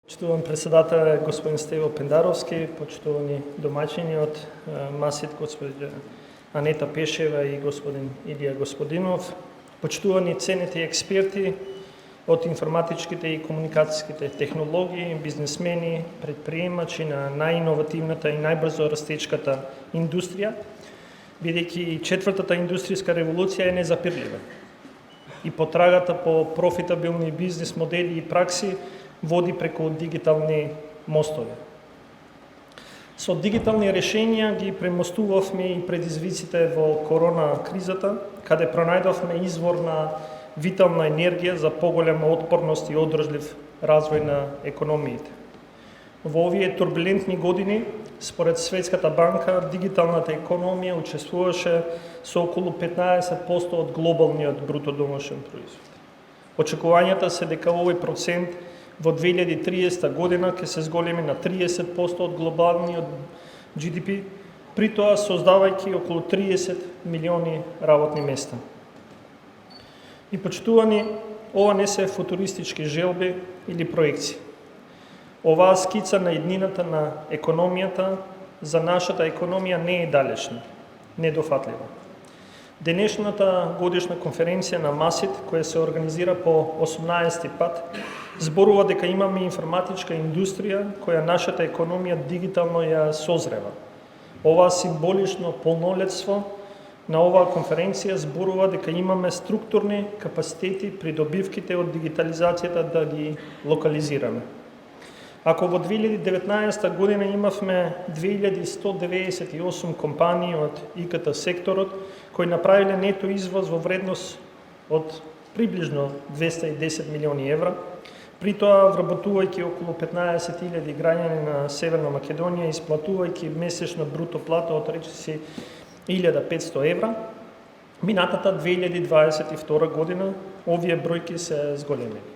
Почитуван председател господин Стево Пендаровски, почитувани домаќини од МАСИТ госпоѓа Анета Пешева и господин Илија Господинов, почитувани ценети експерти од информатичките и комуникацијските технологии, бизнесмени, предприемачи на најиновативната и најбрзо растечката индустрија, бидејќи четвртата индустријска револуција е незапирлива. И потрагата по профитабилни бизнес модели и пракси води преку дигитални мостови. Со дигитални решенија ги премостувавме и предизвиците во корона кризата, каде пронајдовме извор на витална енергија за поголема отпорност и одржлив развој на економиите. Во овие турбулентни години, според Светската банка, дигиталната економија учествуваше со околу 15% од глобалниот бруто домашен производ. Очекувањата се дека овој процент во 2030 година ќе се зголеми на 30% од глобалниот GDP, при тоа создавајќи околу 30 милиони работни места. И почитувани, ова не се футуристички желби или проекции. Оваа скица на иднината на економијата за нашата економија не е далечна, недофатлива. Денешната годишна конференција на МАСИТ, која се организира по 18 пат, зборува дека имаме информатичка индустрија која нашата економија дигитално ја созрева. Ова символично полнолетство на оваа конференција зборува дека имаме структурни капацитети придобивките од дигитализацијата да ги локализираме. Ако во 2019 година имавме 2198 компании од ИКТ секторот кои направиле нето извоз во вредност од приближно 210 милиони евра, при тоа вработувајќи околу 15.000 граѓани на Северна Македонија, исплатувајќи месечна бруто плата од речиси 1500 евра, минатата 2022 година овие бројки се зголемени.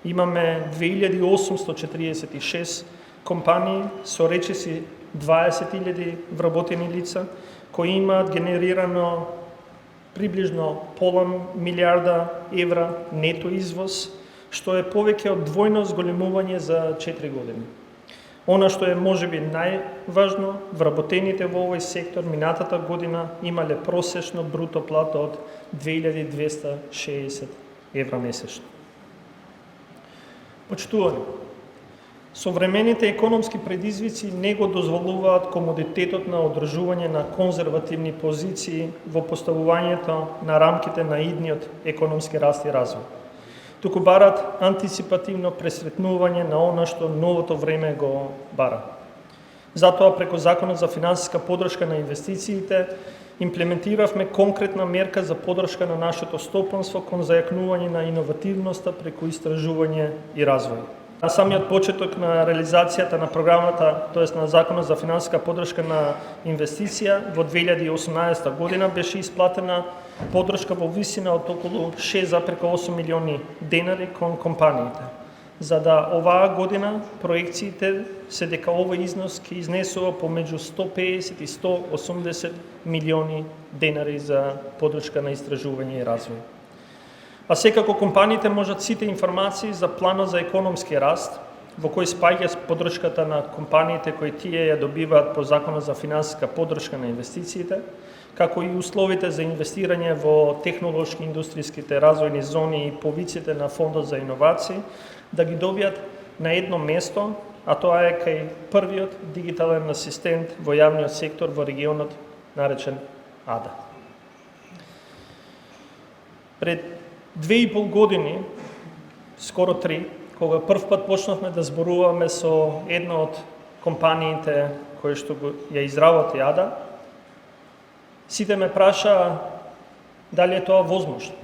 Имаме 2846 компании со речиси 20.000 вработени лица, кои имаат генерирано приближно пола милиарда евра нето извоз, што е повеќе од двојно зголемување за 4 години. Она што е можеби најважно, вработените во овој сектор минатата година имале просечно бруто плата од 2260 евра месечно. Почитувани, современите економски предизвици не го дозволуваат комодитетот на одржување на конзервативни позиции во поставувањето на рамките на идниот економски раст и развој. Туку барат антиципативно пресретнување на она што новото време го бара. Затоа преку Законот за финансиска поддршка на инвестициите имплементиравме конкретна мерка за поддршка на нашето стопанство кон зајакнување на иновативноста преку истражување и развој. На самиот почеток на реализацијата на програмата, тоест на Законот за финансиска поддршка на инвестиција, во 2018 година беше исплатена поддршка во висина од околу 6,8 милиони денари кон компаниите. За да оваа година проекциите се дека овој износ ќе изнесува помеѓу 150 и 180 милиони денари за поддршка на истражување и развој. А секако компаниите можат сите информации за планот за економски раст, во кој спаѓа поддршката на компаниите кои тие ја добиваат по Законот за финансиска поддршка на инвестициите, како и условите за инвестирање во технолошки индустријските развојни зони и повиците на Фондот за иновации, да ги добијат на едно место, а тоа е кај првиот дигитален асистент во јавниот сектор во регионот наречен АДА. Пред 2,5 години, скоро 3, кога прв пат почнавме да зборуваме со една од компаниите кои што ја изработи АДА, сите ме праша дали е тоа возможно.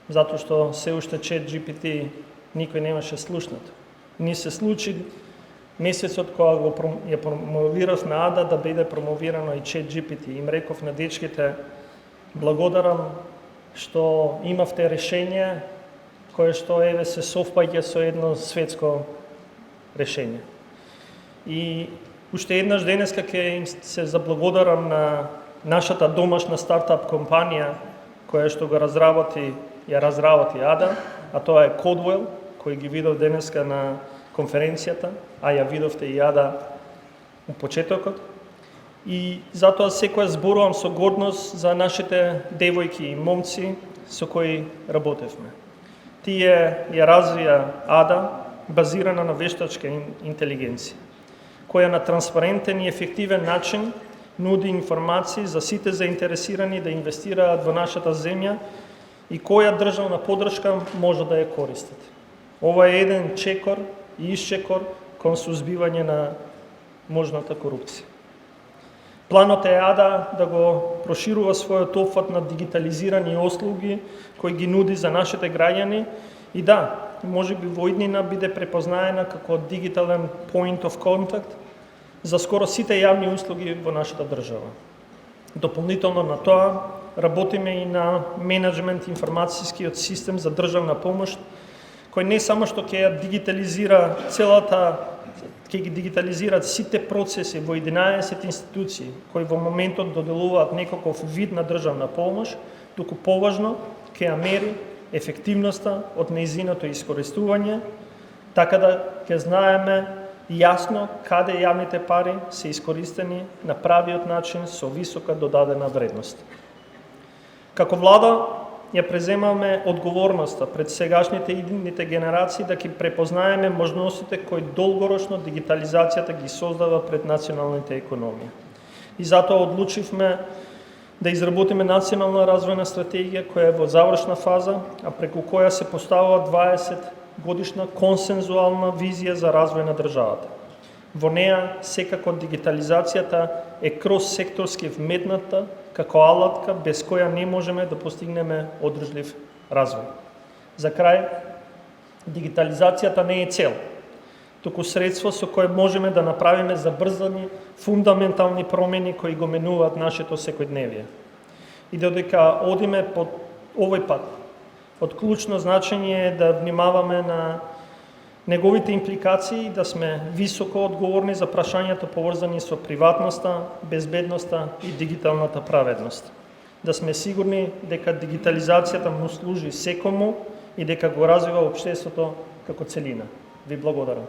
Затоа што се уште ChatGPT никој немаше слушнато. Ни се случи месецот кога ја промовиравме АДА да биде промовирано и ChatGPT. Им реков на дечките, благодарам што имавте решение кое што еве се совпаѓа со едно светско решение. И уште еднаш денеска ќе се заблагодарам на нашата домашна стартап компанија која што го разработи АДА, а тоа е Codewell, кој ги видов денеска на конференцијата, а ја видовте и јада у почетокот. И затоа секоја зборувам со гордост за нашите девојки и момци со кои работевме. Тие ја развија АДА, базирана на вештачка интелигенција, која на транспарентен и ефективен начин нуди информации за сите заинтересирани да инвестираат во нашата земја и која државна подршка може да ја користат. Ова е еден чекор и исчекор кон сузбивање на можната корупција. Планот е АДА да го проширува својот опфат на дигитализирани услуги кои ги нуди за нашите граѓани и да, може би во иднина биде препознаена како дигитален point of contact за скоро сите јавни услуги во нашата држава. Дополнително на тоа, работиме и на менеджмент информацијскиот систем за државна помош, кој не само што ќе ја дигитализира ќе ги дигитализираат сите процеси во 11 институции кои во моментот доделуваат некаков вид на државна помош, туку поважно ќе ја мери ефективноста од нејзиното искористување, така да ќе знаеме јасно каде јавните пари се искористени на правиот начин со висока додадена вредност. Како влада ја преземаме одговорноста пред сегашните и идните генерации да ќе препознаеме можностите кои долгорочно дигитализацијата ги создава пред националните економија. И затоа одлучивме да изработиме национална развојна стратегија која е во завршна фаза, а преку која се поставува 20 годишна консензуална визија за развој на државата. Во неа секако дигитализацијата е кроссекторски вметната како алатка без која не можеме да постигнеме одржлив развој. За крај, дигитализацијата не е цел, туку средство со кое можеме да направиме забрзани фундаментални промени кои го менуваат нашето секојдневие. И додека одиме по овој пат, од клучно значење е да внимаваме на неговите импликации и да сме високо одговорни за прашањата поврзани со приватноста, безбедноста и дигиталната праведност. Да сме сигурни дека дигитализацијата му служи секому и дека го развива општеството како целина. Ви благодарам.